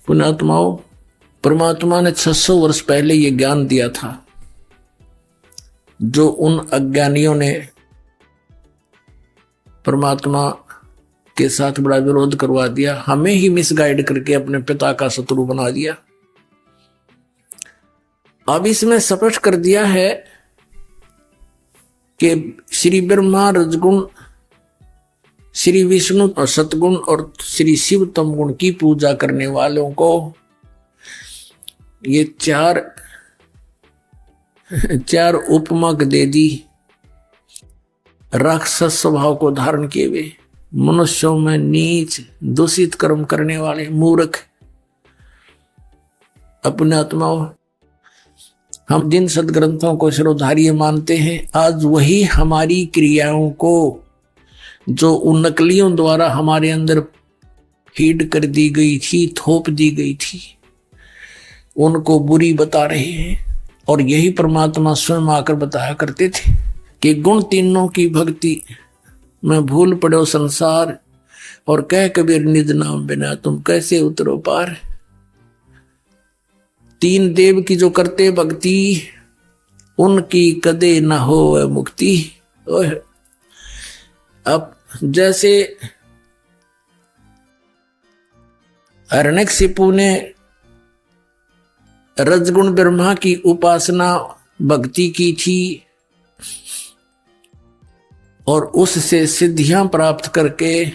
पुण्यात्माओं, परमात्मा ने 600 वर्ष पहले ये ज्ञान दिया था, जो उन अज्ञानियों ने परमात्मा के साथ बड़ा विरोध करवा दिया, हमें ही मिसगाइड करके अपने पिता का शत्रु बना दिया। अब इसमें स्पष्ट कर दिया है कि श्री ब्रह्मा रजगुण, श्री विष्णु और सतगुण और श्री शिव तम गुण की पूजा करने वालों को ये चार उपमा दे दी। राक्षस स्वभाव को धारण किए हुए, मनुष्यों में नीच दूषित कर्म करने वाले मूर्ख। अपने आत्माओं, हम जिन सदग्रंथों को शिरोधार्य मानते हैं, आज वही हमारी क्रियाओं को जो उन नकलियों द्वारा हमारे अंदर फीड कर दी गई थी, थोप दी गई थी, उनको बुरी बता रहे हैं। और यही परमात्मा स्वयं आकर बताया करते थे कि गुण तीनों की भक्ति में भूल पड़ो संसार, और कह कबीर निज नाम बिना तुम कैसे उतरो पार। तीन देव की जो करते भक्ति, उनकी कदे न हो मुक्ति। अब जैसे हिरण्यकशिपु ने रजगुण ब्रह्मा की उपासना भक्ति की थी और उससे सिद्धियां प्राप्त करके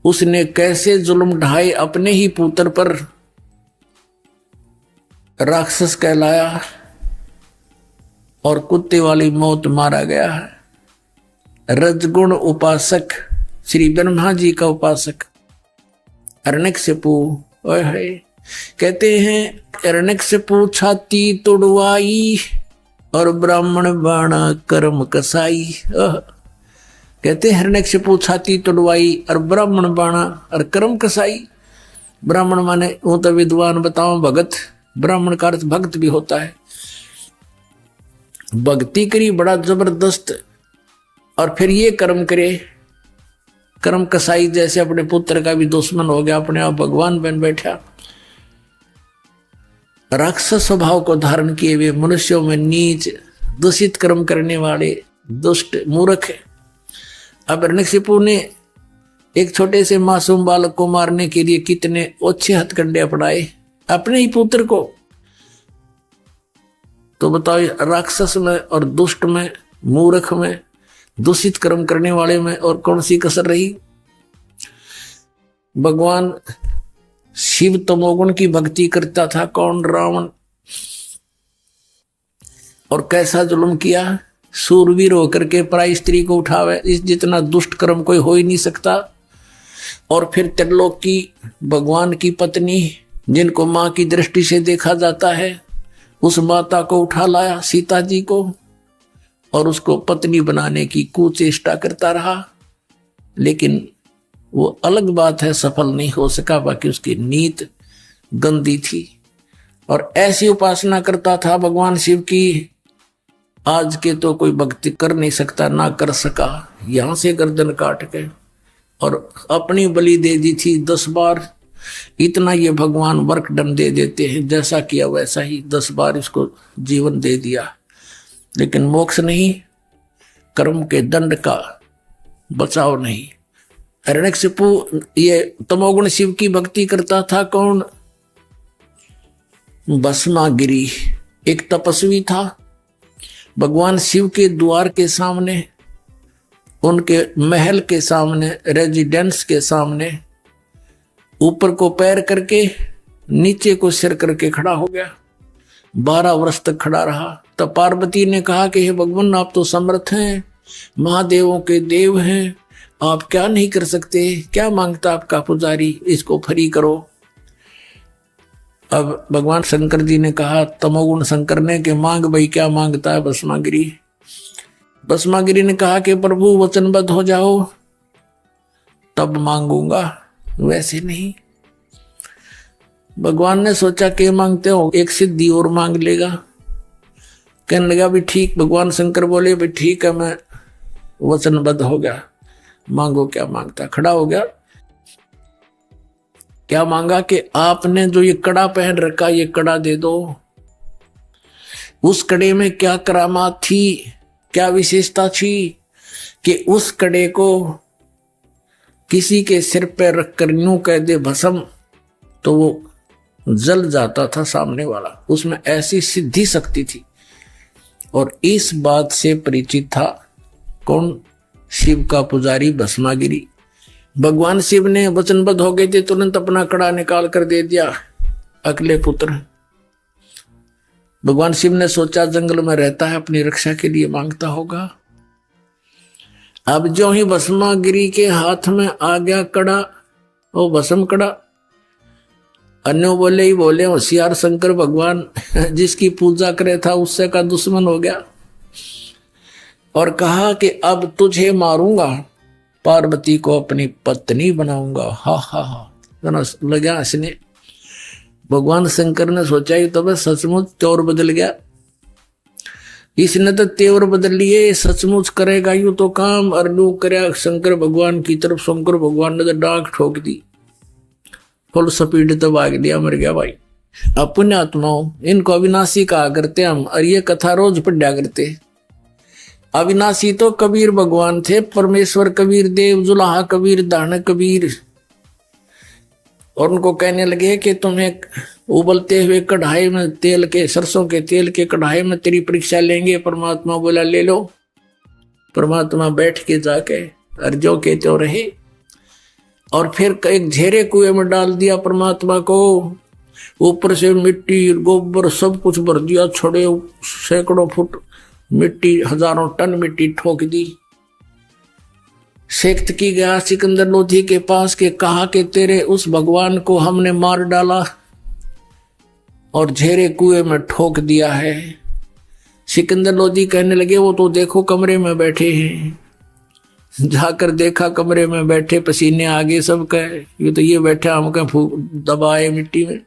उसने कैसे जुल्म ढाए अपने ही पुत्र पर, राक्षस कहलाया और कुत्ते वाली मौत मारा गया है। रजगुण उपासक श्री ब्रह्मा जी का उपासक हिरण्यकशिपु कहते हैं, हिरण्यकशिपु छाती तुड़वाई और ब्राह्मण बाणा कर्म कसाई। कहते हैं हिरण्यकशिपु छाती तुड़वाई और ब्राह्मण बाणा और कर्म कसाई। ब्राह्मण माने वो तो विद्वान, बताओ भगत, ब्राह्मण का अर्थ भक्त भी होता है। भक्ति करी बड़ा जबरदस्त और फिर ये कर्म करे, कर्म कसाई जैसे अपने पुत्र का भी दुश्मन हो गया, अपने आप भगवान बन बैठा। राक्षस स्वभाव को धारण किए हुए मनुष्यों में नीच दूषित कर्म करने वाले दुष्ट मूर्ख है। अब हिरण्यकशिपु ने एक छोटे से मासूम बालक को मारने के लिए कितने ओछे हथकंडे अपनाए अपने ही पुत्र को। तो बताओ, राक्षस में और दुष्ट में, मूर्ख में, दूषित कर्म करने वाले में और कौन सी कसर रही। भगवान शिव तमोगुण की भक्ति करता था कौन? रावण। और कैसा जुल्म किया, सूरवीर होकर के पराई स्त्री को उठावे, इस जितना दुष्ट कर्म कोई हो ही नहीं सकता। और फिर त्रिलोक की भगवान की पत्नी, जिनको मां की दृष्टि से देखा जाता है, उस माता को उठा लाया, सीता जी को, और उसको पत्नी बनाने की कुचेष्टा करता रहा। लेकिन वो अलग बात है, सफल नहीं हो सका, बाकी उसकी नीत गंदी थी। और ऐसी उपासना करता था भगवान शिव की, आज के तो कोई भक्ति कर नहीं सकता, ना कर सका। यहां से गर्दन काट के और अपनी बलि दे दी थी 10 बार। इतना ये भगवान वर्क दंड दे देते हैं, जैसा किया वैसा ही 10 बार इसको जीवन दे दिया। लेकिन मोक्ष नहीं, कर्म के दंड का बचाव नहीं। हिरण्यकशिपु ये तमोगुण शिव की भक्ति करता था कौन? भस्मागिरी एक तपस्वी था। भगवान शिव के द्वार के सामने, उनके महल के सामने, रेजिडेंस के सामने ऊपर को पैर करके नीचे को सिर करके खड़ा हो गया। 12 वर्ष तक खड़ा रहा। तब पार्वती ने कहा कि हे भगवान, आप तो समर्थ हैं, महादेवों के देव हैं, आप क्या नहीं कर सकते? क्या मांगता आपका पुजारी, इसको फ्री करो। अब भगवान शंकर जी ने कहा, तमोगुण शंकर ने, कि मांग भाई, क्या मांगता है भस्मागिरी? भस्मागिरी ने कहा कि प्रभु वचनबद्ध हो जाओ तब मांगूंगा, वैसे नहीं। भगवान ने सोचा कि मांगते हो, एक सिद्धि और मांग लेगा। कहने लगा भी ठीक। भगवान शंकर बोले भी ठीक है, मैं वचनबद्ध हो गया, मांगो क्या मांगता। खड़ा हो गया। क्या मांगा कि आपने जो ये कड़ा पहन रखा ये कड़ा दे दो। उस कड़े में क्या करामात थी, क्या विशेषता थी कि उस कड़े को किसी के सिर पर रखकर यूं कह दे भस्म तो वो जल जाता था सामने वाला। उसमें ऐसी सिद्धि शक्ति थी। और इस बात से परिचित था कौन? शिव का पुजारी भस्मागिरी। भगवान शिव ने वचनबद्ध हो गए थे, तुरंत अपना कड़ा निकाल कर दे दिया अगले पुत्र। भगवान शिव ने सोचा जंगल में रहता है, अपनी रक्षा के लिए मांगता होगा। अब जो ही भस्मागिरी के हाथ में आ गया कड़ा, वो भस्म कड़ा, अन्यों बोले ही बोले होशियार शंकर भगवान जिसकी पूजा करे था उससे का दुश्मन हो गया। और कहा कि अब तुझे मारूंगा, पार्वती को अपनी पत्नी बनाऊंगा। हा हा हा लगा हंसने। भगवान शंकर ने सोचा ही तो बस सचमुच त्योर बदल गया। इसने तो तेवर बदल लिए, सचमुच करेगा यूं तो काम। और यूं करे शंकर भगवान की तरफ। शंकर भगवान ने तो डांक ठोक दी, फुल स्पीड तो भाग लिया, मर गया भाई। अब पुण्यात्माओं, इनको अविनाशी कहा करते हम, और ये कथा रोज पढ़ा करते। अविनाशी तो कबीर भगवान थे, परमेश्वर कबीर देव, जुलाहा कबीर, दान कबीर। और उनको कहने लगे कि तुम्हें उबलते हुए कढ़ाई में तेल के, सरसों के तेल के कढ़ाई में तेरी परीक्षा लेंगे। परमात्मा बोला ले लो। परमात्मा बैठ के जाके और जो के त्यों रहे। और फिर एक झेरे कुएं में डाल दिया परमात्मा को। ऊपर से मिट्टी गोबर सब कुछ भर दिया, छड़े सैकड़ों फुट मिट्टी, हजारों टन मिट्टी ठोक दी। सेक्त की गया सिकंदर लोधी के पास के, कहा कि तेरे उस भगवान को हमने मार डाला और झेरे कुएं में ठोक दिया है। सिकंदर लोधी कहने लगे वो तो देखो कमरे में बैठे हैं। जाकर देखा कमरे में बैठे, पसीने आगे सब कहे ये तो ये बैठे हमको दबाए मिट्टी में।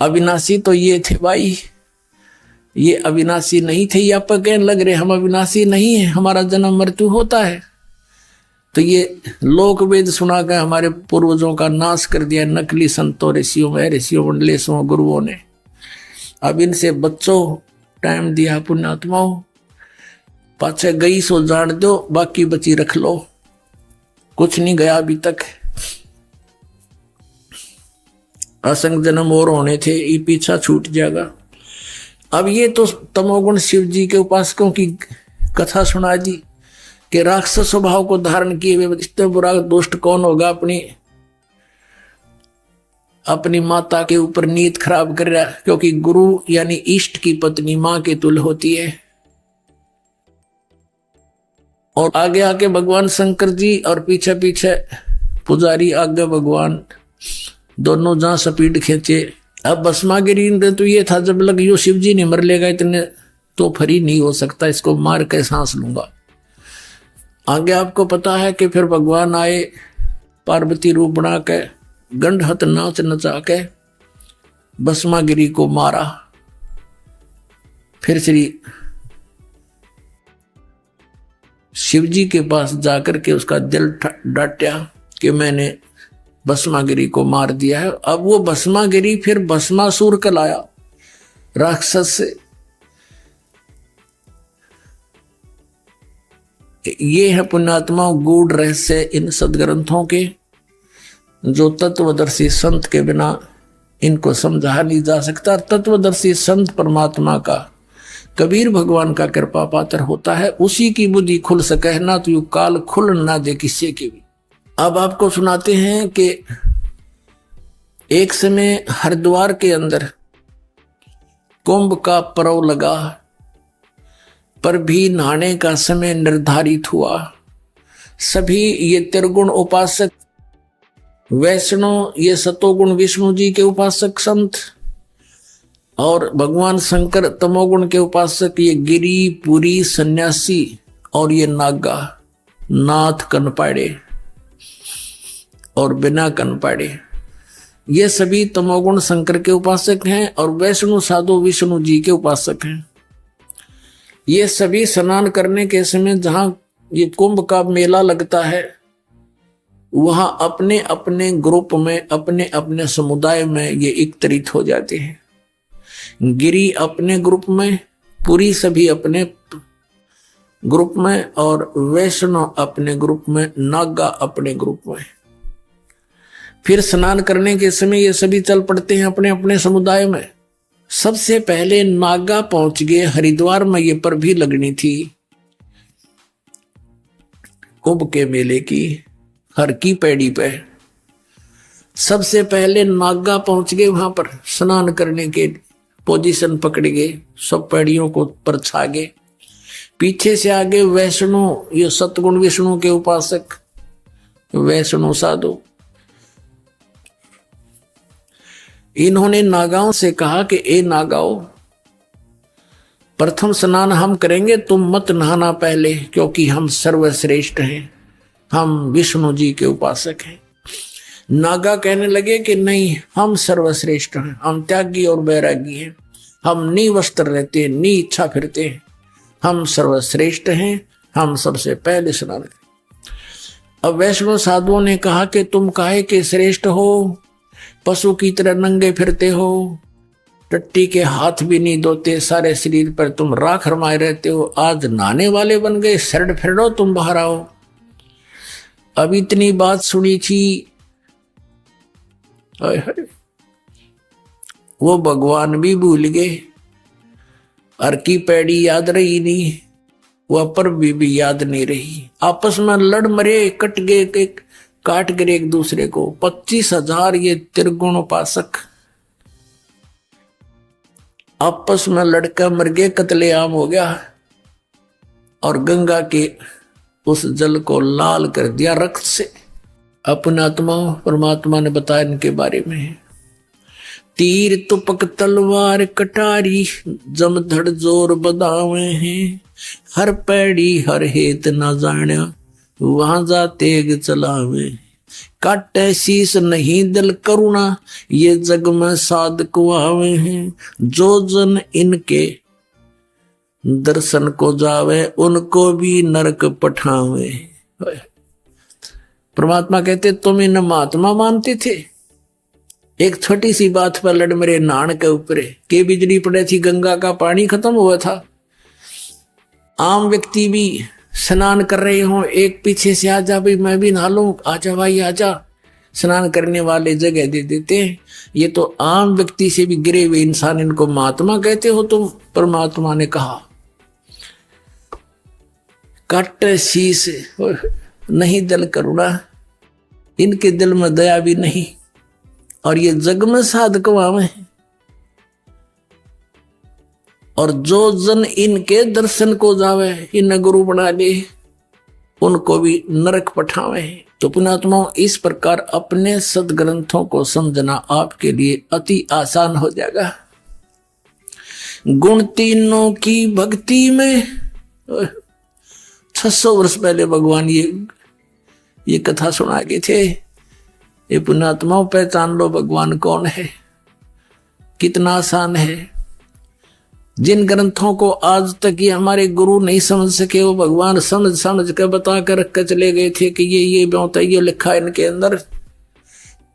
अविनाशी तो ये थे भाई, ये अविनाशी नहीं थे। ये आप कहने लग रहे हम अविनाशी नहीं है, हमारा जन्म मृत्यु होता है। तो ये लोक वेद सुना कर हमारे पूर्वजों का नाश कर दिया नकली संतों, ऋषियों, ऋषियों मंडलेशों, गुरुओं ने। अब इनसे बच्चों टाइम दिया पुण्यात्माओं, पाछे गई सो जान दो, बाकी बची रख लो। कुछ नहीं गया अभी तक। असंग जन्म और होने थे, ये पीछा छूट जाएगा। अब ये तो तमोगुण शिव जी के उपासकों की कथा सुना दी कि राक्षस स्वभाव को धारण किए हुए इतना बुरा दुष्ट कौन होगा अपनी माता के ऊपर नीयत खराब कर रहा। क्योंकि गुरु यानी इष्ट की पत्नी मां के तुल्य होती है। और आगे आके भगवान शंकर जी और पीछे पीछे पुजारी, आगे भगवान, दोनों जहां स्पीड खींचे। अब भस्मागिरी ने तो ये था जब लग यो शिव जी नहीं मर लेगा इतने तो फरी नहीं हो सकता, इसको मार के सांस लूंगा। आगे आपको पता है कि फिर भगवान आए पार्वती रूप बना के, गंडहत नाच नचा के भस्मागिरी को मारा। फिर श्री शिव जी के पास जाकर के उसका दिल डांटा कि मैंने भस्मागिरी को मार दिया है। अब वो भस्मागिरी फिर भस्मासुर कहलाया, राक्षस से। ये है पुण्यात्मा गूढ़ रहस्य इन सदग्रंथों के, जो तत्वदर्शी संत के बिना इनको समझा नहीं जा सकता। तत्वदर्शी संत परमात्मा का, कबीर भगवान का कृपा पात्र होता है, उसी की बुद्धि खुल सके, ना तो यू काल खुल ना दे किसी की भी। अब आपको सुनाते हैं कि एक समय हरिद्वार के अंदर कुंभ का पर्व लगा, पर भी नहाने का समय निर्धारित हुआ। सभी ये त्रिगुण उपासक वैष्णव, ये सतोगुण विष्णु जी के उपासक संत, और भगवान शंकर तमोगुण के उपासक ये गिरी, पुरी, सन्यासी, और ये नागा, नाथ, कनपाड़े और बिना कनपाड़े, ये सभी तमोगुण शंकर के उपासक हैं। और वैष्णु साधु विष्णु जी के उपासक हैं। ये सभी स्नान करने के समय जहां ये कुंभ का मेला लगता है, वहां अपने अपने ग्रुप में, अपने अपने समुदाय में ये एकत्रित हो जाते हैं। गिरी अपने ग्रुप में, पुरी सभी अपने ग्रुप में, और वैष्णव अपने ग्रुप में, नागा अपने ग्रुप में। फिर स्नान करने के समय ये सभी चल पड़ते हैं अपने अपने समुदाय में। सबसे पहले नागा पहुंच गए हरिद्वार में, ये पर भी लगनी थी कुंभ के मेले की, हर की पैड़ी पे। सबसे पहले नागा पहुंच गए वहां पर स्नान करने के, पोजीशन पकड़ गए, सब पैड़ियों को पर छा गए। पीछे से आगे वैष्णो, ये सतगुण विष्णु के उपासक वैष्णो साधु, इन्होंने नागाओं से कहा कि ए नागाओं, प्रथम स्नान हम करेंगे, तुम मत नहाना पहले, क्योंकि हम सर्वश्रेष्ठ हैं, हम विष्णु जी के उपासक हैं। नागा कहने लगे कि नहीं, हम सर्वश्रेष्ठ हैं, हम त्यागी और बैरागी हैं, हम नी वस्त्र रहते हैं, नी इच्छा फिरते हैं, हम सर्वश्रेष्ठ हैं, हम सबसे पहले स्नान करें। अब वैष्णव साधुओं ने कहा कि तुम काहे के श्रेष्ठ हो, पशु की तरह नंगे फिरते हो, टट्टी के हाथ भी नहीं धोते, सारे शरीर पर तुम राख रमाए रहते हो, आज नहाने वाले बन गए, शरण फिरो, तुम बाहर आओ। अब इतनी बात सुनी थी, वो भगवान भी भूल गए, हर की पैड़ी याद रही नहीं, वह पर भी याद नहीं रही। आपस में लड़ मरे, कट गए, काट गए एक दूसरे को। 25,000 ये त्रिगुण उपासक आपस में लड़का मर गए, कत्लेआम हो गया, और गंगा के उस जल को लाल कर दिया रक्त से। अपने आत्मा परमात्मा ने बताया इनके बारे में, तीर तुपक तलवार कटारी, जमधड़ जोर बदावे हैं, हर पैड़ी हर हेत न जाण्या, वहां जा तेग चलावे, काटे शीस नहीं दिल करुणा, ये जग में साधक आवे हैं, जो जन इनके दर्शन को जावे, उनको भी नरक पठावे। परमात्मा कहते तुम इन महात्मा मानते थे, एक छोटी सी बात पर लड़ मेरे नान के ऊपर के बिजली पड़े थी, गंगा का पानी खत्म हुआ था। आम व्यक्ति भी स्नान कर रहे हो, एक पीछे से आजा भाई मैं भी नहा लूं, आजा भाई आजा, स्नान करने वाले जगह दे देते हैं। ये तो आम व्यक्ति से भी गिरे हुए इंसान, इनको महात्मा कहते हो तुम। परमात्मा ने कहा कट शीस नहीं दिल करुणा, इनके दिल में दया भी नहीं, और ये जग में साधक वावे, और जो जन इनके दर्शन को जावे, इन गुरु बना ले, उनको भी नरक पठावे। तो पुण्यात्माओं, इस प्रकार अपने सदग्रंथों को समझना आपके लिए अति आसान हो जाएगा। गुण तीनों की भक्ति में 600 वर्ष पहले भगवान ये कथा सुना के थे। ये पुण्यात्माओं, पहचान लो भगवान कौन है, कितना आसान है। जिन ग्रंथों को आज तक ये हमारे गुरु नहीं समझ सके, वो भगवान समझ समझ कर बता कर रख कर चले गए थे कि ये बहुत ये लिखा है इनके अंदर,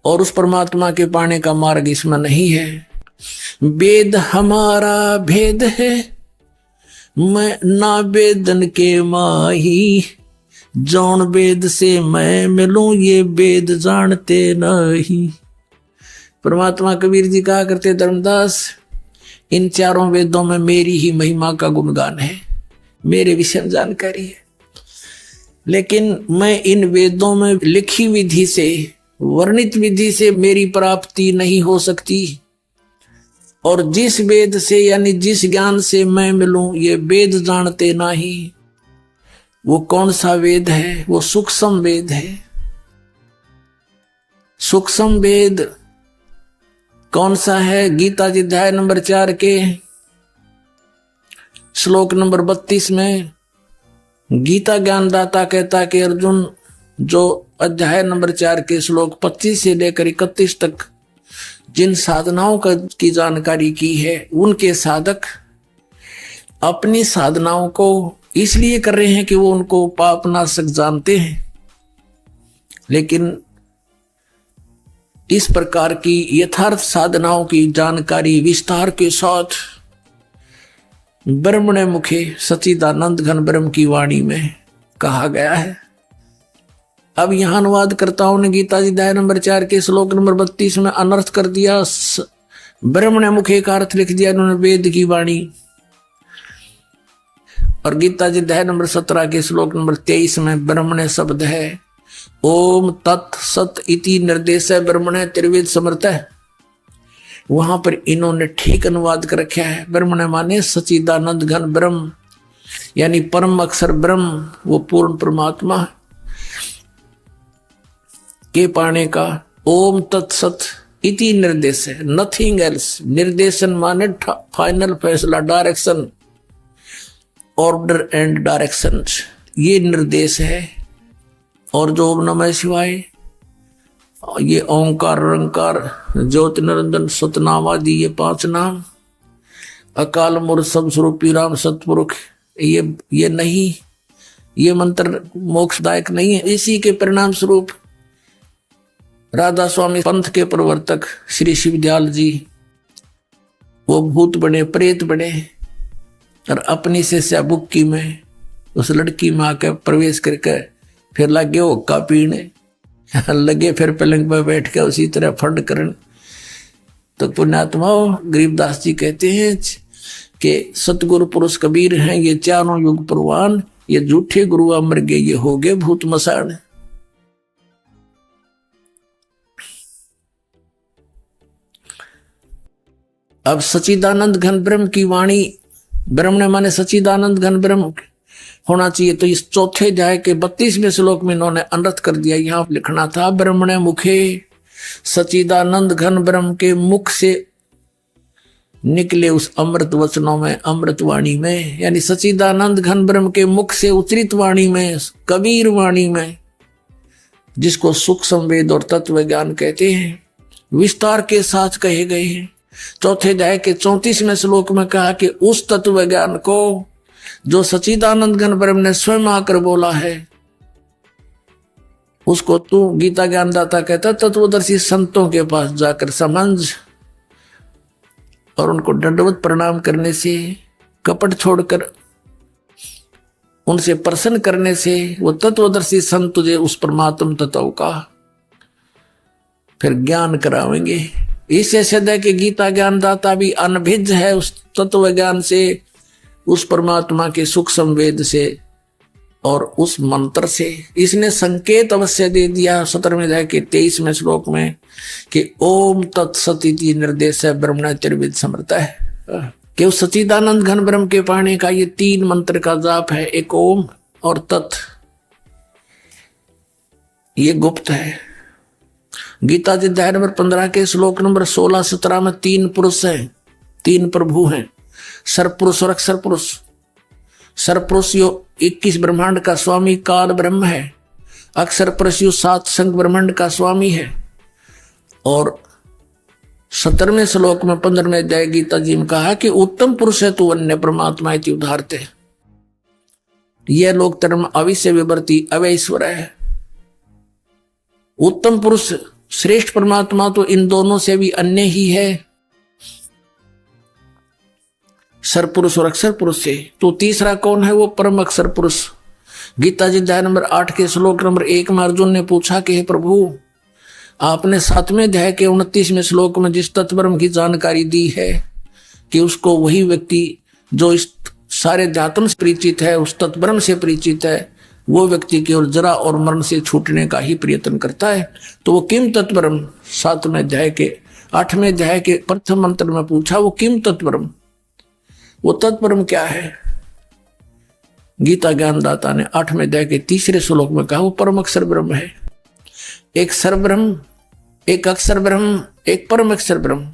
और उस परमात्मा के पाने का मार्ग इसमें नहीं है। वेद हमारा भेद है, मैं ना वेदन के माही, जौन वेद से मैं मिलूं, ये वेद जानते नहीं। परमात्मा कबीर जी कहा करते, धर्मदास इन चारों वेदों में मेरी ही महिमा का गुणगान है, मेरे विषय में जानकारी है, लेकिन मैं इन वेदों में लिखी विधि से, वर्णित विधि से मेरी प्राप्ति नहीं हो सकती। और जिस वेद से यानी जिस ज्ञान से मैं मिलूं, ये वेद जानते नहीं। वो कौन सा वेद है? वो सूक्ष्म वेद है। सूक्ष्म वेद कौन सा है? गीता जी अध्याय नंबर 4 के श्लोक नंबर 32 में गीता ज्ञानदाता कहता कि अर्जुन, जो अध्याय नंबर 4 के श्लोक 25 से लेकर 31 तक जिन साधनाओं की जानकारी की है, उनके साधक अपनी साधनाओं को इसलिए कर रहे हैं कि वो उनको पापनाशक जानते हैं, लेकिन इस प्रकार की यथार्थ साधनाओं की जानकारी विस्तार के साथ ब्रह्मणे मुखे सच्चिदानंद घन ब्रह्म की वाणी में कहा गया है। अब यहां अनुवाद करताओं ने गीता जी अध्याय नंबर 4 के श्लोक नंबर 32 में अनर्थ कर दिया। ब्रह्मणे मुखे का अर्थ लिख दिया इन्होंने वेद की वाणी, और गीता जी अध्याय नंबर 17 के श्लोक नंबर 23 में ब्रह्मणे शब्द है। ओम तत् सत इति निर्देश है ब्रह्मणे त्रिवेद समर्थ है। वहां पर इन्होंने ठीक अनुवाद कर रखा है। ब्रह्मणे माने सच्चिदानंद घन ब्रह्म, यानी परम अक्षर ब्रह्म, वो पूर्ण परमात्मा के पाने का ओम तत्सत इति निर्देश है, नथिंग एल्स। निर्देशन माने फाइनल फैसला, डायरेक्शन, ऑर्डर एंड डायरेक्शन, ये निर्देश है। और जो ओम नमः शिवाय, ये ओंकार रंकार ज्योति निरंजन सतनामादि, ये 5 नाम, अकाल मूर्त सब स्वरूपी राम सतपुरुष, ये नहीं, ये मंत्र मोक्षदायक नहीं है। इसी के परिणाम स्वरूप राधा स्वामी पंथ के प्रवर्तक श्री शिवदयाल जी वो भूत बने, प्रेत बने, और अपनी से बुक्की में उस लड़की में आकर प्रवेश करके फिर लगे हुक्का पीने, लगे फिर पलंग पर बैठ के उसी तरह फंड करने। तो पुण्यात्माओं, गरीबदास जी कहते हैं कि सतगुरु पुरुष कबीर हैं ये चारों युग प्रवान, ये झूठे गुरु अमर गए ये हो गए भूत मसान। अब सच्चिदानंद घन ब्रह्म की वाणी, ब्रह्म ने माने सच्चिदानंद घन ब्रह्म होना चाहिए। तो इस चौथे अध्याय के 32वें श्लोक में इन्होंने अनर्थ कर दिया। यहां लिखना था ब्रह्मणे मुखे, सच्चिदानंद घन ब्रह्म के मुख से निकले उस अमृत वचनों में, अमृत वाणी में, यानी सच्चिदानंद घन ब्रह्म के मुख से उच्चरित वाणी में, कबीर वाणी में, जिसको सुख संवेद और तत्व ज्ञान कहते हैं, विस्तार के साथ कहे गए हैं। चौथे अध्याय के 34वें श्लोक में कहा कि उस तत्व ज्ञान को जो सच्चिदानंद घन ब्रह्म ने स्वयं आकर बोला है, उसको तू गीता ज्ञानदाता कहता तत्वदर्शी संतों के पास जाकर समझ, और उनको दंडवत प्रणाम करने से, कपट छोड़कर उनसे प्रसन्न करने से वो तत्वदर्शी संत तुझे उस परमात्म तत्व का फिर ज्ञान करावेंगे। इससे सिद्ध है कि गीता ज्ञानदाता भी अनभिज्ञ है उस तत्व ज्ञान से, उस परमात्मा के सुख संवेद से और उस मंत्र से। इसने संकेत अवश्य दे दिया 17वें अध्याय के 23वें श्लोक में कि ओम तत्सत इति निर्देश है ब्रह्मणे त्रिविध समर्थ है, कि उस सच्चिदानंद घन ब्रह्म के पाने का ये 3 मंत्र का जाप है, एक ओम और तत्, ये गुप्त है। गीता जी अध्याय नंबर 15 के श्लोक नंबर 16-17 में 3 पुरुष हैं, 3 प्रभु हैं, सरपुरुष और अक्षर पुरुष। सरपुरुष यो 21 ब्रह्मांड का स्वामी काल ब्रह्म है, अक्षर पुरुष यो 7 संग ब्रह्मांड का स्वामी है। और 17वें श्लोक में 15वें अध्याय गीता जी में कहा कि उत्तम पुरुष है तू अन्य परमात्मा इति उदाहरते। यह लोक धर्म अविश्य विवर्ती अवैश्वर है। उत्तम पुरुष श्रेष्ठ परमात्मा तो इन दोनों से भी अन्य ही है, सरपुरुष और अक्षर पुरुष से। तो तीसरा कौन है? वो परम अक्षर पुरुष। गीता जी अध्याय नंबर 8 के श्लोक नंबर 1 में अर्जुन ने पूछा कि हे प्रभु, आपने 7वें अध्याय के 29वें श्लोक में जिस तत्वब्रह्म की जानकारी दी है कि उसको वही व्यक्ति जो इस सारे जातन से परिचित है, उस तत्वब्रह्म से परिचित है, वो व्यक्ति केवल जरा और मरण से छूटने का ही प्रयत्न करता है। तो वो किम तत्वब्रह्म 7वें अध्याय के 8वें अध्याय के प्रथम मंत्र में पूछा, वो किम तत्वब्रह्म, वो तत्वब्रह्म क्या है? गीता ज्ञानदाता ने 8वें अध्याय के 3रे श्लोक में कहा वो परम अक्षर ब्रह्म है। एक सर ब्रह्म, एक अक्षर ब्रह्म, एक परम अक्षर ब्रह्म।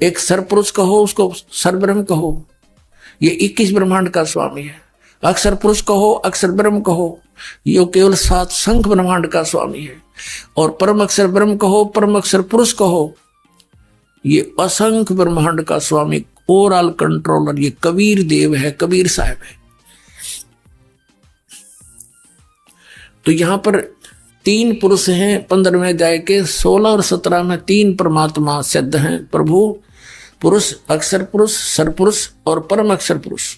एक सरपुरुष कहो उसको सर ब्रह्म कहो, ये 21 ब्रह्मांड का स्वामी है। अक्षर पुरुष कहो, अक्षर ब्रह्म कहो, ये केवल 7 संख ब्रह्मांड का स्वामी है। और परम अक्षर ब्रह्म कहो, परम अक्षर पुरुष कहो, ये असंख्य ब्रह्मांड का स्वामी, ओवरऑल कंट्रोलर, ये कबीर देव है, कबीर साहब है। तो यहां पर तीन पुरुष हैं 15वें अध्याय के 16 और 17 में। तीन परमात्मा सिद्ध हैं, प्रभु पुरुष, अक्षर पुरुष, सरपुरुष और परम अक्षर पुरुष।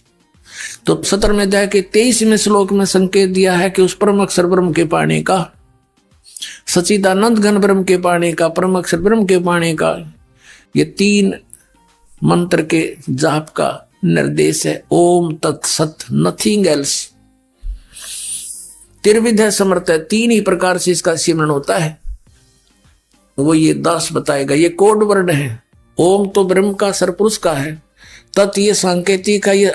तो 17वें अध्याय के 23वें श्लोक में संकेत दिया है कि उस परम अक्षर ब्रह्म के पाने का, सच्चिदानंद घन ब्रह्म के पाने का, परम अक्षर ब्रह्म के पाने का, ये तीन मंत्र के जाप का निर्देश है। ओम तत्सत, नथिंग एल्स। त्रिविध समर्थ है, तीन ही प्रकार से इसका सिमरन होता है, वो ये दास बताएगा। ये कोड वर्ड है। ओम तो ब्रह्म का, सरपुरुष का है। तत् ये सांकेतिक का, ये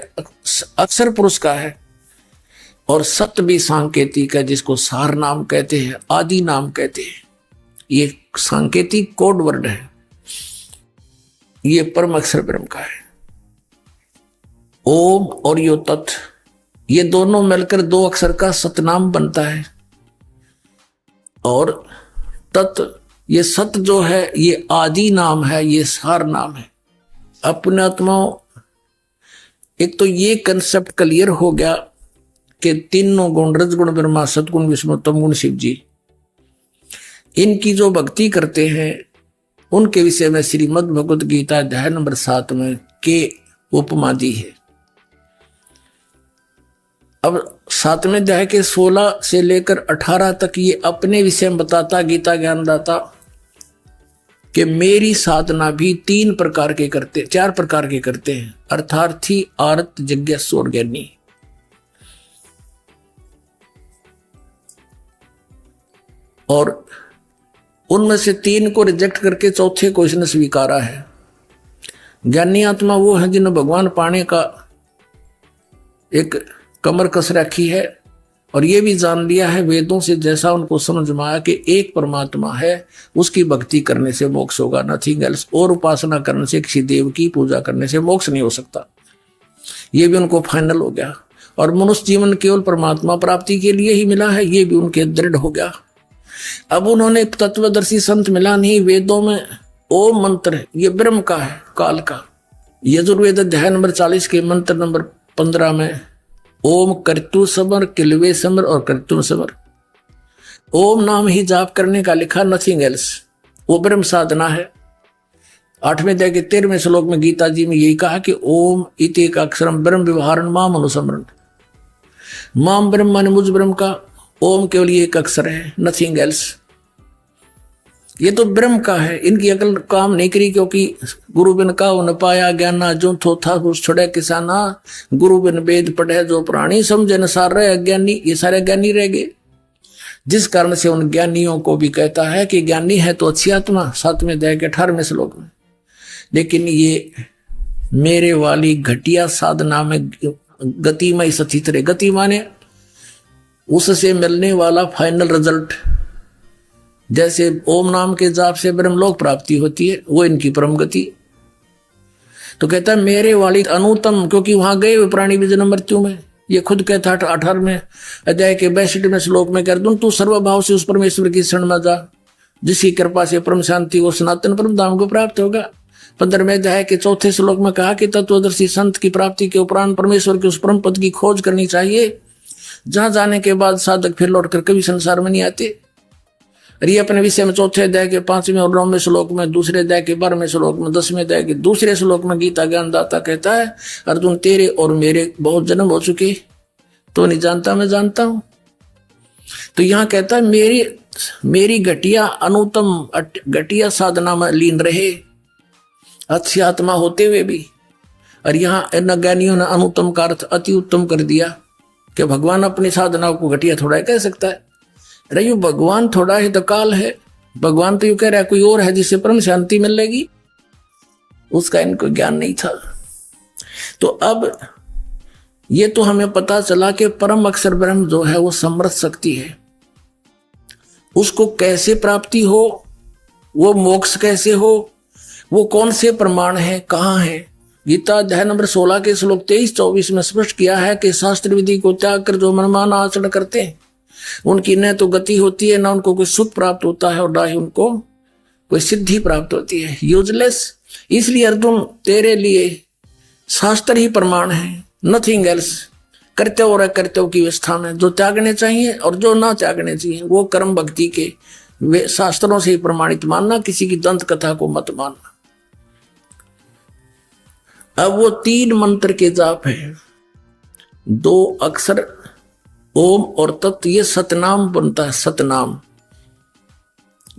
अक्षर पुरुष का है। और सत्य भी सांकेतिक है, जिसको सार नाम कहते हैं, आदि नाम कहते हैं। ये सांकेतिक कोड वर्ड है। ये परम अक्षर ब्रह्म का है। ओम और यो तत्, ये दोनों मिलकर दो अक्षर का सतनाम बनता है। और तत्, ये सत जो है ये आदि नाम है, ये सार नाम है। अपने आत्माओं, एक तो ये कंसेप्ट क्लियर हो गया कि तीनों गुण, रजगुण ब्रह्मा, सतगुण विष्णु, तमगुण शिव जी, इनकी जो भक्ति करते हैं उनके विषय में श्रीमद् भगवद गीता अध्याय नंबर 7 में के उपमा दी है। अब 7वें अध्याय के 16 से लेकर 18 तक ये अपने विषय में बताता गीता ज्ञानदाता कि मेरी साधना भी 3 प्रकार के करते, 4 प्रकार के करते हैं, अर्थार्थी, आर्त, जिज्ञासु और ज्ञानी। और उनमें से 3 को रिजेक्ट करके चौथे को इसने स्वीकारा है। ज्ञानी आत्मा वो है जिन्हें भगवान पाने का एक कमर कस रखी है और ये भी जान लिया है वेदों से, जैसा उनको समझ में आया कि एक परमात्मा है, उसकी भक्ति करने से मोक्ष होगा, नथिंग एल्स। और उपासना करने से, किसी देव की पूजा करने से मोक्ष नहीं हो सकता। ये भी उनको फाइनल हो गया। और मनुष्य जीवन केवल परमात्मा प्राप्ति के लिए ही मिला है, ये भी उनके दृढ़ हो गया। अब उन्होंने तत्वदर्शी संत मिला नहीं। वेदों में ओम मंत्र, ये ब्रह्म का है, काल का। यजुर्वेद अध्याय नंबर 40 के मंत्र नंबर 15 में ओम कर्तु समर, किलवे समर और कर्तुम समर, ओम नाम ही जाप करने का लिखा, नथिंग एल्स। वो ब्रह्म साधना है। 8वें अध्याय के 13वें श्लोक में गीता जी में यही कहा कि ओम इति का अक्षरम ब्रह्म व्यवहारण माम अनुसमरण। माम ब्रह्म माने मुझ ब्रह्म का, ओम केवल ये एक अक्षर है, नथिंग एल्स। ये तो ब्रह्म का है। इनकी अकल काम नहीं करी, क्योंकि गुरु बिन का न पाया ज्ञाना, जो थो था उस छोड़े किसाना, गुरु बिन वेद पढ़े जो प्राणी, समझे न सार रहे अज्ञानी। ये सारे ज्ञानी रह गए, जिस कारण से उन ज्ञानियों को भी कहता है कि ज्ञानी है तो अच्छी आत्मा, 7वें अध्याय के 18वें श्लोक में। लेकिन ये मेरे वाली घटिया साधना में गति में स्थित रहे। गति माने उससे मिलने वाला फाइनल रिजल्ट। जैसे ओम नाम के जाप से ब्रह्मलोक प्राप्ति होती है, वो इनकी परम गति। तो कहता है मेरे वाली अनुतम, क्योंकि वहां गए हुए प्राणी भी जन्म मृत्यु में। ये खुद कहता है 18वें अध्याय के 62वें श्लोक में, कर दूं तू सर्वभाव से उस परमेश्वर की शरण में जा, जिसकी कृपा से परम शांति और सनातन परम धाम को प्राप्त होगा। 15वें अध्याय के 4थे श्लोक में कहा कि तत्वदर्शी संत की प्राप्ति के उपरांत परमेश्वर के उस परम पद की खोज करनी चाहिए, जहां जाने के बाद साधक फिर लौटकर कभी संसार में नहीं आते। और ये अपने विषय में 4थे अध्याय के 5वें और 9वें श्लोक में, 2रे अध्याय के 12वें श्लोक में, 10वें अध्याय के 2रे श्लोक में गीता ज्ञानदाता कहता है, अर्जुन तेरे और मेरे बहुत जन्म हो चुके, तो नहीं जानता, मैं जानता हूं। तो यहां कहता है मेरी घटिया अनुतम घटिया साधना में लीन रहे, अच्छी आत्मा होते हुए भी। और यहाँ इन ज्ञानियों ने अनुतम का अर्थ अति उत्तम कर दिया कि भगवान अपनी साधना को घटिया थोड़ा कह सकता है। अरे यू भगवान थोड़ा है तो काल है। भगवान तो यू कह रहा है कोई और है जिससे परम शांति मिलेगी, उसका इनको ज्ञान नहीं था। तो अब ये तो हमें पता चला कि परम अक्षर ब्रह्म जो है वो समर्थ शक्ति है। उसको कैसे प्राप्ति हो, वो मोक्ष कैसे हो, वो कौन से प्रमाण है, कहाँ है। गीता अध्याय नंबर 16 के श्लोक 23-24 में स्पष्ट किया है कि शास्त्र विधि को त्याग कर जो मनमाना आचरण करते हैं उनकी न तो गति होती है, न उनको कोई सुख प्राप्त होता है और न ही उनको कोई सिद्धि प्राप्त होती है। यूजलेस। इसलिए अर्जुन तेरे लिए शास्त्र ही प्रमाण है, नथिंग एल्स। कर्तव्य की व्यवस्था में जो त्यागने चाहिए और जो ना त्यागने चाहिए वो कर्म भक्ति के वे शास्त्रों से ही प्रमाणित मानना, किसी की दंत कथा को मत मानना। अब वो 3 मंत्र के जाप है, 2 अक्षर ओम और तत्, ये सतनाम बनता है, सतनाम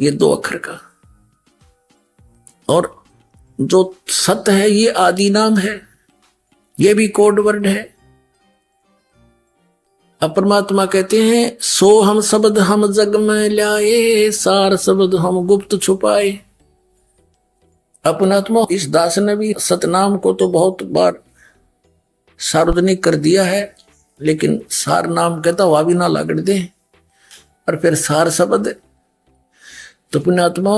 ये 2 अक्षर का। और जो सत है ये आदि नाम है, ये भी कोड वर्ड है। अब परमात्मा कहते हैं सो हम शब्द हम जग में लाए, सार शब्द हम गुप्त छुपाए। अपनात्मा इस दास ने भी सतनाम को तो बहुत बार सार्वजनिक कर दिया है, लेकिन सार नाम कहता वह भी ना लागड़ दे, और फिर सार शब्द। तो पुण्यात्मा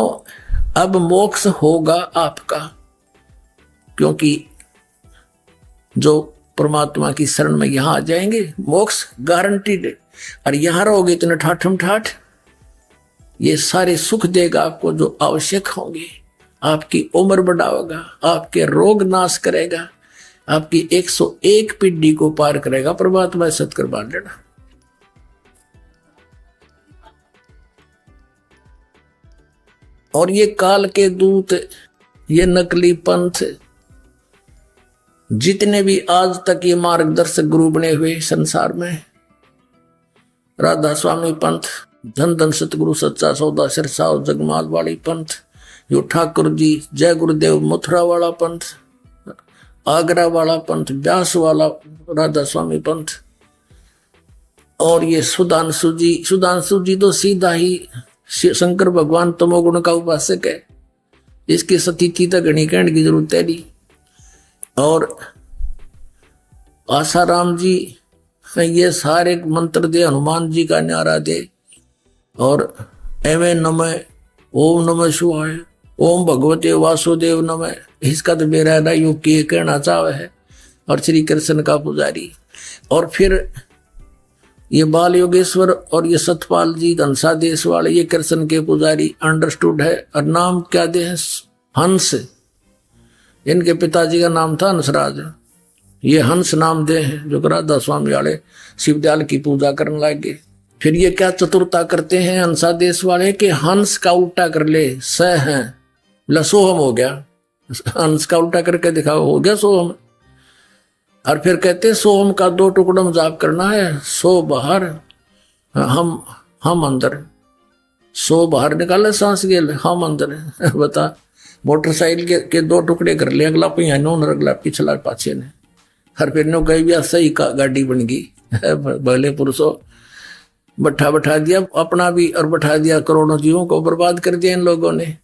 अब मोक्ष होगा आपका, क्योंकि जो परमात्मा की शरण में यहां आ जाएंगे मोक्ष गारंटीड है। और यहां रहोगे इतने ठाठम ठाठ, ये सारे सुख देगा आपको जो आवश्यक होंगे, आपकी उम्र बढ़ाएगा, आपके रोग नाश करेगा, आपकी 101 पीढ़ी को पार करेगा परमात्मा। सत्कर बांध लेना। और ये काल के दूत, ये नकली पंथ, जितने भी आज तक ये मार्गदर्शक गुरु बने हुए संसार में, राधा स्वामी पंथ, धन धन सतगुरु सच्चा सौदा सिरसाव जगमाल वाली पंथ, यो ठाकुर जी जय गुरुदेव मथुरा वाला पंथ, आगरा वाला पंथ, व्यास वाला राधा स्वामी पंथ, और ये सुधांशु जी तो सीधा ही शंकर भगवान तमोगुण का उपासक है, इसकी सतीथि तक घनी कहने की जरूरत है नहीं। और आसाराम जी ये सारे मंत्र दे, हनुमान जी का न्यारा दे, और एवं नमः, ओम नमः शिवाय, ओम भगवते वासुदेव नमः, इसका तो मेरा योग की कहना चाहे है। और श्री कृष्ण का पुजारी, और फिर ये बाल योगेश्वर और ये सतपाल जी धनसा देश वाले, ये कृष्ण के पुजारी अंडरस्टूड है। और नाम क्या दे हैं? हंस, इनके पिताजी का नाम था हंसराज, ये हंस नाम दे हैं, जो राधा स्वामी वाले शिवदयाल की पूजा करने लगे। फिर ये क्या चतुरता करते हैं हंसा देश वाले कि हंस का उल्टा कर ले, स है लसोहम हो गया, हंस का उल्टा करके दिखाओ हो गया सोहम। और फिर कहते सोहम का 2 टुकड़ा में जाप करना है, सो बाहर हम अंदर, सो बाहर निकाले सांस गेल हम अंदर। बता, मोटरसाइकिल के 2 टुकड़े कर ले, अगला पहिया नो अगला पिछला पाछे ने, हर फिर नो कही भी सही का गाड़ी बन गई। भले पुरुषों बैठा दिया अपना भी और बैठा दिया, करोड़ों जीवों को बर्बाद कर दिया इन लोगों ने।